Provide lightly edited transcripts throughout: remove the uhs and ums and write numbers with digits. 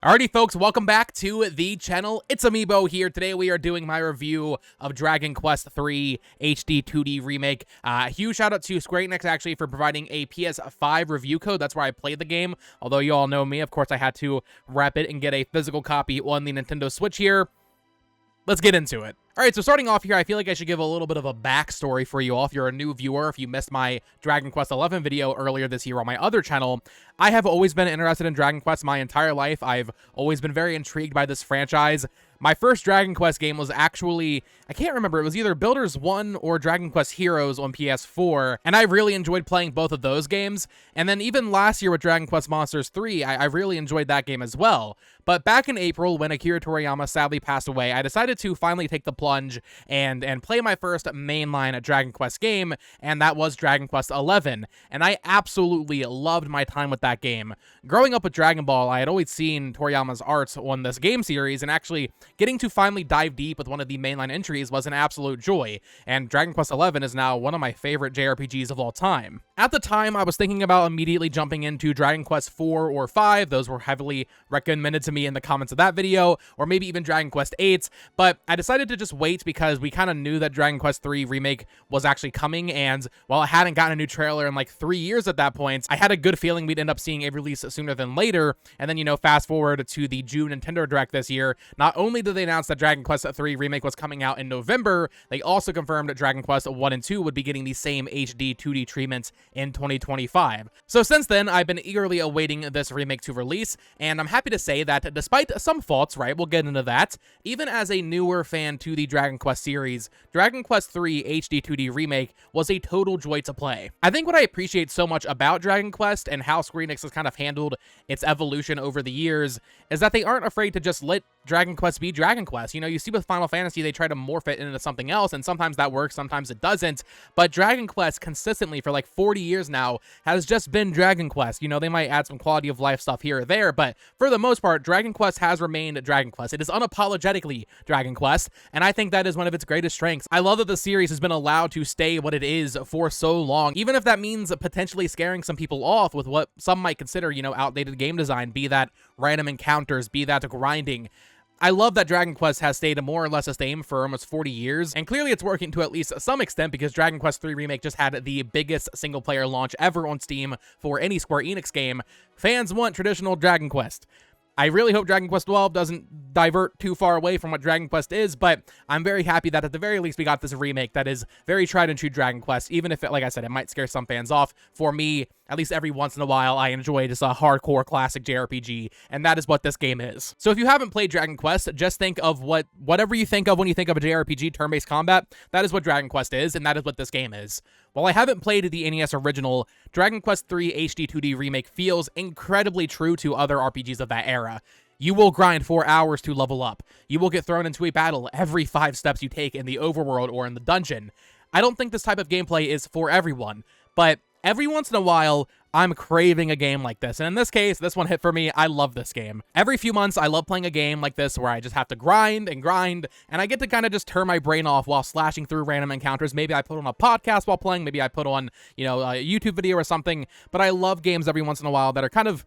Alrighty folks, welcome back to the channel. It's Amiibo here. Today we are doing my review of Dragon Quest III HD-2D Remake. Huge shout out to Square Enix actually for providing a PS5 review code. That's where I played the game. Although you all know me, of course I had to wrap it and get a physical copy on the Nintendo Switch here. Let's get into it. Alright, so starting off here, I feel like I should give a little bit of a backstory for you all. If you're a new viewer, if you missed my Dragon Quest XI video earlier this year on my other channel, I have always been interested in Dragon Quest my entire life. I've always been very intrigued by this franchise. My first Dragon Quest game was actually, I can't remember, it was either Builders 1 or Dragon Quest Heroes on PS4, and I really enjoyed playing both of those games. And then even last year with Dragon Quest Monsters 3, I really enjoyed that game as well. But back in April, when Akira Toriyama sadly passed away, I decided to finally take the plunge and play my first mainline Dragon Quest game, and that was Dragon Quest XI. And I absolutely loved my time with that game. Growing up with Dragon Ball, I had always seen Toriyama's arts on this game series, and actually getting to finally dive deep with one of the mainline entries was an absolute joy, and Dragon Quest XI is now one of my favorite JRPGs of all time. At the time, I was thinking about immediately jumping into Dragon Quest IV or V, those were heavily recommended to me in the comments of that video, or maybe even Dragon Quest VIII, but I decided to just wait because we kind of knew that Dragon Quest III Remake was actually coming, and while I hadn't gotten a new trailer in like 3 years at that point, I had a good feeling we'd end up seeing a release sooner than later. And then, you know, fast forward to the June Nintendo Direct this year, not only did they announce that Dragon Quest III Remake was coming out in November, they also confirmed that Dragon Quest I and II would be getting the same HD 2D treatments in 2025. So since then, I've been eagerly awaiting this remake to release, and I'm happy to say that despite some faults, right, we'll get into that, even as a newer fan to the Dragon Quest series, Dragon Quest III HD 2D Remake was a total joy to play. I think what I appreciate so much about Dragon Quest and how Square Enix has kind of handled its evolution over the years is that they aren't afraid to just let Dragon Quest be Dragon Quest. You know, you see with Final Fantasy, they try to morph it into something else, and sometimes that works, sometimes it doesn't, but Dragon Quest consistently for like 40 years now has just been Dragon Quest. You know, they might add some quality of life stuff here or there, but for the most part, Dragon Quest has remained Dragon Quest. It is unapologetically Dragon Quest, and I think that is one of its greatest strengths. I love that the series has been allowed to stay what it is for so long, even if that means potentially scaring some people off with what some might consider, you know, outdated game design, be that random encounters, be that grinding. I love that Dragon Quest has stayed more or less the same for almost 40 years, and clearly it's working to at least some extent because Dragon Quest III Remake just had the biggest single-player launch ever on Steam for any Square Enix game. Fans want traditional Dragon Quest. I really hope Dragon Quest XII doesn't divert too far away from what Dragon Quest is, but I'm very happy that at the very least we got this remake that is very tried and true Dragon Quest, even if, like I said, it might scare some fans off. For me, at least every once in a while, I enjoy just a hardcore classic JRPG, and that is what this game is. So if you haven't played Dragon Quest, just think of whatever you think of when you think of a JRPG, turn-based combat. That is what Dragon Quest is, and that is what this game is. While I haven't played the NES original, Dragon Quest III HD 2D Remake feels incredibly true to other RPGs of that era. You will grind for hours to level up. You will get thrown into a battle every 5 steps you take in the overworld or in the dungeon. I don't think this type of gameplay is for everyone, but every once in a while, I'm craving a game like this, and in this case, this one hit for me. I love this game. Every few months, I love playing a game like this where I just have to grind, and I get to kind of just turn my brain off while slashing through random encounters. Maybe I put on a podcast while playing, maybe I put on, you know, a YouTube video or something, but I love games every once in a while that are kind of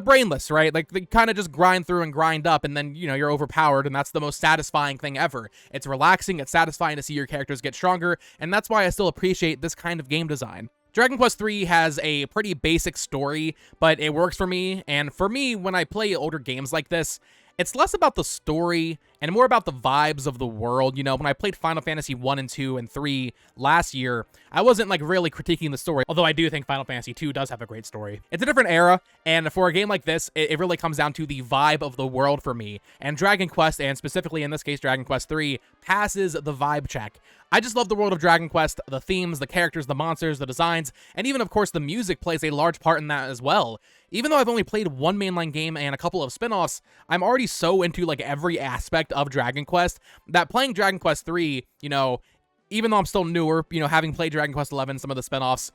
brainless, right? Like, they kind of just grind through and grind up, and then, you know, you're overpowered, and that's the most satisfying thing ever. It's relaxing, it's satisfying to see your characters get stronger, and that's why I still appreciate this kind of game design. Dragon Quest III has a pretty basic story, but it works for me, and for me, when I play older games like this, it's less about the story and more about the vibes of the world. You know, when I played Final Fantasy 1 and 2 and 3 last year, I wasn't like really critiquing the story, although I do think Final Fantasy 2 does have a great story. It's a different era, and for a game like this, it really comes down to the vibe of the world for me, and Dragon Quest, and specifically in this case Dragon Quest III, passes the vibe check. I just love the world of Dragon Quest, the themes, the characters, the monsters, the designs, and even, of course, the music plays a large part in that as well. Even though I've only played one mainline game and a couple of spin-offs, I'm already so into, like, every aspect of Dragon Quest that playing Dragon Quest III, you know, even though I'm still newer, you know, having played Dragon Quest XI, some of the spin-offs,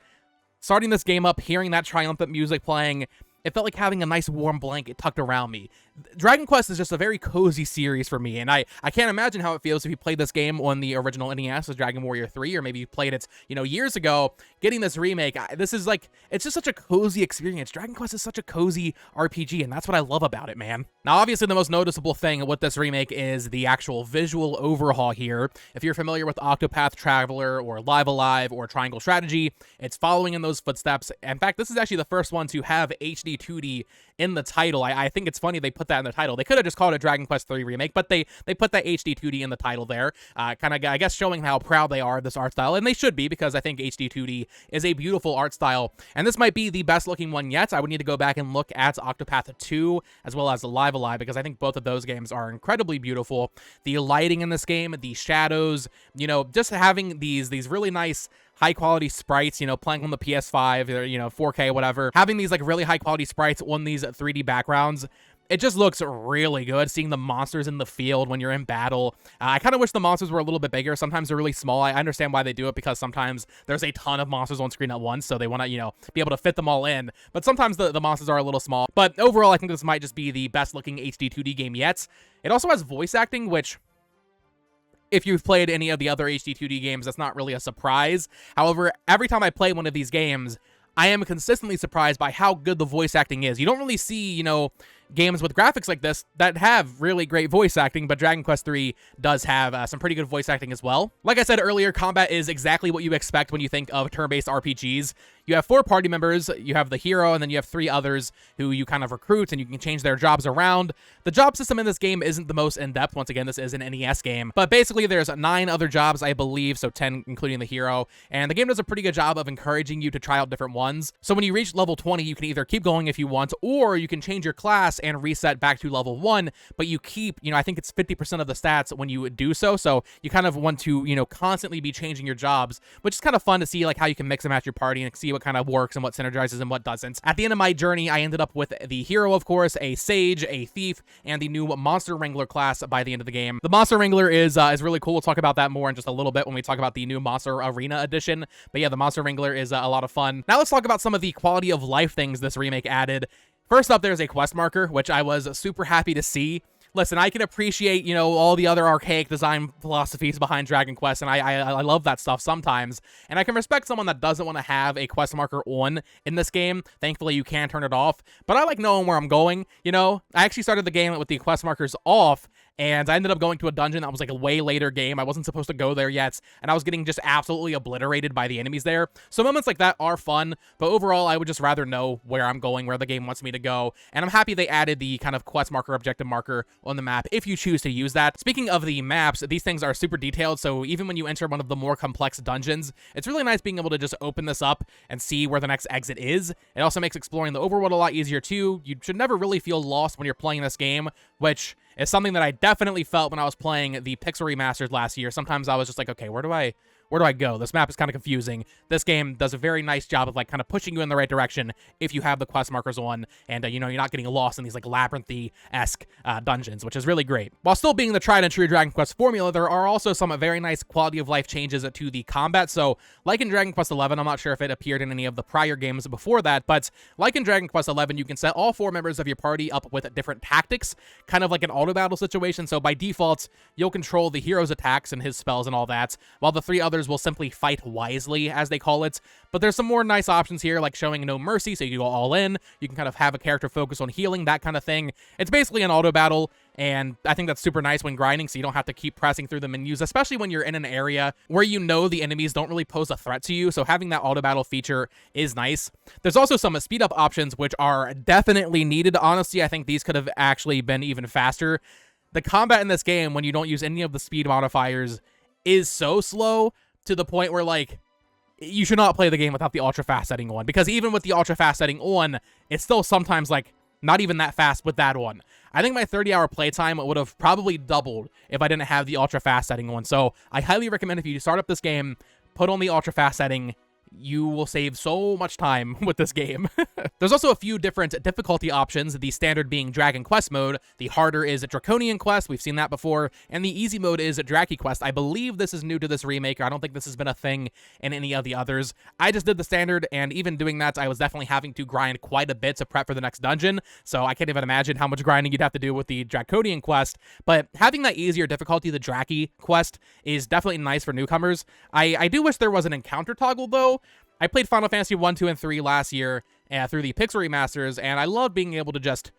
starting this game up, hearing that triumphant music playing, it felt like having a nice warm blanket tucked around me. Dragon Quest is just a very cozy series for me, and I can't imagine how it feels if you played this game on the original NES as Dragon Warrior 3, or maybe you played it, years ago. Getting this remake, this is like, it's just such a cozy experience. Dragon Quest is such a cozy RPG, and that's what I love about it, man. Now, obviously, the most noticeable thing with this remake is the actual visual overhaul here. If you're familiar with Octopath Traveler, or Live Alive, or Triangle Strategy, it's following in those footsteps. In fact, this is actually the first one to have HD-2D in the title. I think it's funny they put that in the title. They could have just called it Dragon Quest 3 Remake, but they put that HD-2D in the title there, kind of, I guess, showing how proud they are of this art style, and they should be, because I think HD-2D is a beautiful art style, and this might be the best looking one yet. I would need to go back and look at Octopath 2 as well as Live Alive, because I think both of those games are incredibly beautiful. The lighting in this game, the shadows, just having these really nice high quality sprites, playing on the PS5 or, 4K, whatever, having these like really high quality sprites on these 3D backgrounds. It just looks really good, seeing the monsters in the field when you're in battle. I kind of wish the monsters were a little bit bigger. Sometimes they're really small. I understand why they do it, because sometimes there's a ton of monsters on screen at once, so they want to, be able to fit them all in. But sometimes the monsters are a little small. But overall, I think this might just be the best looking HD-2D game yet. It also has voice acting, which, if you've played any of the other HD-2D games, that's not really a surprise. However, every time I play one of these games, I am consistently surprised by how good the voice acting is. You don't really see, games with graphics like this that have really great voice acting, but Dragon Quest 3 does have some pretty good voice acting as well. Like I said earlier, combat is exactly what you expect when you think of turn-based RPGs. You have 4 party members, you have the hero, and then you have 3 others who you kind of recruit, and you can change their jobs around. The job system in this game isn't the most in-depth. Once again, this is an NES game, but basically there's 9 other jobs, I believe, so 10 including the hero, and the game does a pretty good job of encouraging you to try out different ones. So when you reach level 20, you can either keep going if you want, or you can change your class and reset back to level 1, but you keep, I think it's 50% of the stats when you do so you kind of want to, constantly be changing your jobs, which is kind of fun to see, like, how you can mix and match your party and see what kind of works and what synergizes and what doesn't. At the end of my journey, I ended up with the hero, of course, a sage, a thief, and the new Monster Wrangler class by the end of the game. The Monster Wrangler is really cool. We'll talk about that more in just a little bit when we talk about the new Monster Arena edition, but yeah, the Monster Wrangler is a lot of fun. Now let's talk about some of the quality of life things this remake added. First up, there's a quest marker, which I was super happy to see. Listen, I can appreciate, all the other archaic design philosophies behind Dragon Quest, and I love that stuff sometimes. And I can respect someone that doesn't want to have a quest marker on in this game. Thankfully, you can turn it off. But I like knowing where I'm going, I actually started the game with the quest markers off, and I ended up going to a dungeon that was like a way later game. I wasn't supposed to go there yet, and I was getting just absolutely obliterated by the enemies there. So moments like that are fun, but overall, I would just rather know where I'm going, where the game wants me to go. And I'm happy they added the kind of quest marker, objective marker on the map if you choose to use that. Speaking of the maps, these things are super detailed, so even when you enter one of the more complex dungeons, it's really nice being able to just open this up and see where the next exit is. It also makes exploring the overworld a lot easier too. You should never really feel lost when you're playing this game, which is something that I definitely felt when I was playing the Pixel Remastered last year. Sometimes I was just like, okay, where do I go? This map is kind of confusing. This game does a very nice job of like kind of pushing you in the right direction if you have the quest markers on, and you're not getting lost in these like labyrinthy-esque dungeons, which is really great. While still being the tried and true Dragon Quest formula, there are also some very nice quality of life changes to the combat. So like in Dragon Quest XI, I'm not sure if it appeared in any of the prior games before that, but like in Dragon Quest XI, you can set all 4 members of your party up with different tactics, kind of like an auto battle situation. So by default, you'll control the hero's attacks and his spells and all that, while the 3 others will simply fight wisely, as they call it. But there's some more nice options here, like showing no mercy, so you go all in. You can kind of have a character focus on healing, that kind of thing. It's basically an auto battle, and I think that's super nice when grinding, so you don't have to keep pressing through the menus, especially when you're in an area where the enemies don't really pose a threat to you, so having that auto battle feature is nice. There's also some speed up options, which are definitely needed. Honestly, I think these could have actually been even faster. The combat in this game, when you don't use any of the speed modifiers, is so slow to the point where, like, you should not play the game without the ultra fast setting on, because even with the ultra fast setting on, it's still sometimes like not even that fast with that one. I think my 30-hour playtime would have probably doubled if I didn't have the ultra fast setting on. So I highly recommend, if you start up this game, put on the ultra fast setting. you will save so much time with this game. There's also a few different difficulty options, the standard being Dragon Quest mode, the harder is Draconian Quest, we've seen that before, and the easy mode is Draki Quest. I believe this is new to this remake, I don't think this has been a thing in any of the others. I just did the standard, and even doing that, I was definitely having to grind quite a bit to prep for the next dungeon, so I can't even imagine how much grinding you'd have to do with the Draconian Quest, but having that easier difficulty, the Draki Quest, is definitely nice for newcomers. I do wish there was an encounter toggle, though. I played Final Fantasy 1, 2, and 3 last year through the Pixel remasters, and I loved being able to just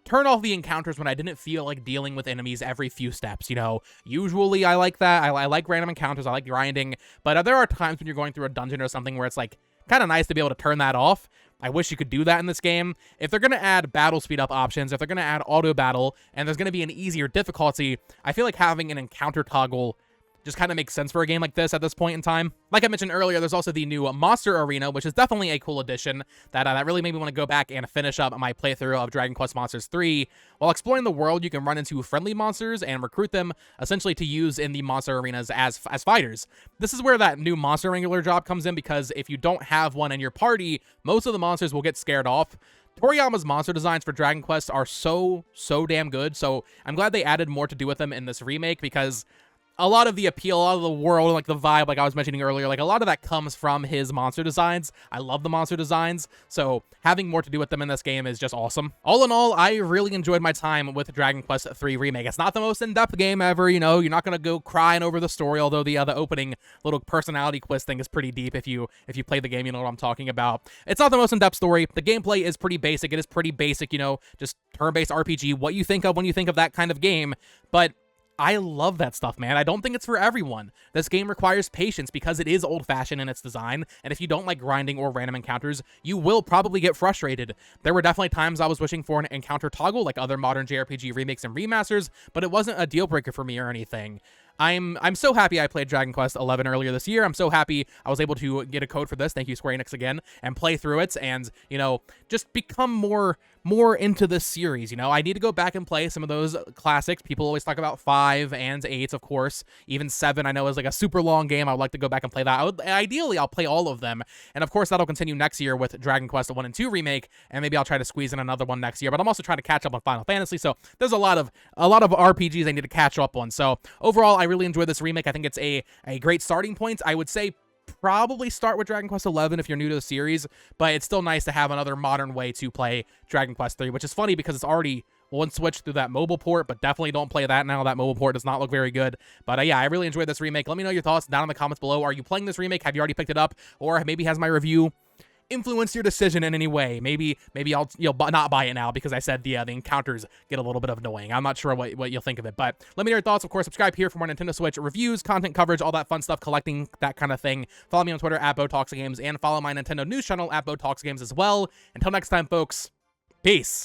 turn off the encounters when I didn't feel like dealing with enemies every few steps, you know? Usually I like that. I like random encounters. I like grinding, but there are times when you're going through a dungeon or something where it's like kind of nice to be able to turn that off. I wish you could do that in this game. If they're going to add battle speed up options, if they're going to add auto battle, and there's going to be an easier difficulty, I feel like having an encounter toggle just kind of makes sense for a game like this at this point in time. Like I mentioned earlier, there's also the new Monster Arena, which is definitely a cool addition that really made me want to go back and finish up my playthrough of Dragon Quest Monsters 3. While exploring the world, you can run into friendly monsters and recruit them, essentially to use in the monster arenas as fighters. This is where that new Monster Wrangler job comes in, because if you don't have one in your party, most of the monsters will get scared off. Toriyama's monster designs for Dragon Quest are so damn good, so I'm glad they added more to do with them in this remake, because a lot of the appeal, a lot of the world, like the vibe, like I was mentioning earlier, like a lot of that comes from his monster designs. I love the monster designs, so having more to do with them in this game is just awesome. All in all, I really enjoyed my time with Dragon Quest 3 Remake. It's not the most in-depth game ever, you know, you're not gonna go crying over the story, although the opening little personality quiz thing is pretty deep. If you play the game, you know what I'm talking about. It's not the most in-depth story. The gameplay is pretty basic. It is pretty basic, you know, just turn-based RPG, what you think of when you think of that kind of game, but I love that stuff, man. I don't think it's for everyone. This game requires patience because it is old-fashioned in its design, and if you don't like grinding or random encounters, you will probably get frustrated. There were definitely times I was wishing for an encounter toggle like other modern JRPG remakes and remasters, but it wasn't a deal breaker for me or anything. I'm so happy I played Dragon Quest 11 earlier this year. I'm so happy I was able to get a code for this, thank you Square Enix again, and play through it and, you know, just become more into this series, you know? I need to go back and play some of those classics. People always talk about 5 and 8, of course. Even 7 I know is like a super long game. I would like to go back and play that. Ideally, I'll play all of them. And of course, that'll continue next year with Dragon Quest 1 and 2 Remake, and maybe I'll try to squeeze in another one next year. But I'm also trying to catch up on Final Fantasy, so there's a lot of RPGs I need to catch up on. So overall, I really enjoyed this remake. I think it's a great starting point. I would say probably start with Dragon Quest 11 if you're new to the series, but it's still nice to have another modern way to play Dragon Quest 3, which is funny because it's already one switch through that mobile port, but definitely don't play that now. That mobile port does not look very good. But yeah, I really enjoyed this remake. Let me know your thoughts down in the comments below. Are you playing this remake? Have you already picked it up? Or maybe has my review influence your decision in any way? Maybe I'll not buy it now because I said the encounters get a little bit of annoying. I'm not sure what you'll think of it, but let me know your thoughts. Of course, subscribe here for more Nintendo Switch reviews, content coverage, all that fun stuff, collecting, that kind of thing. Follow me on Twitter at BoTalksGames and follow my Nintendo news channel at BoTalksGames as well. Until next time, folks, peace.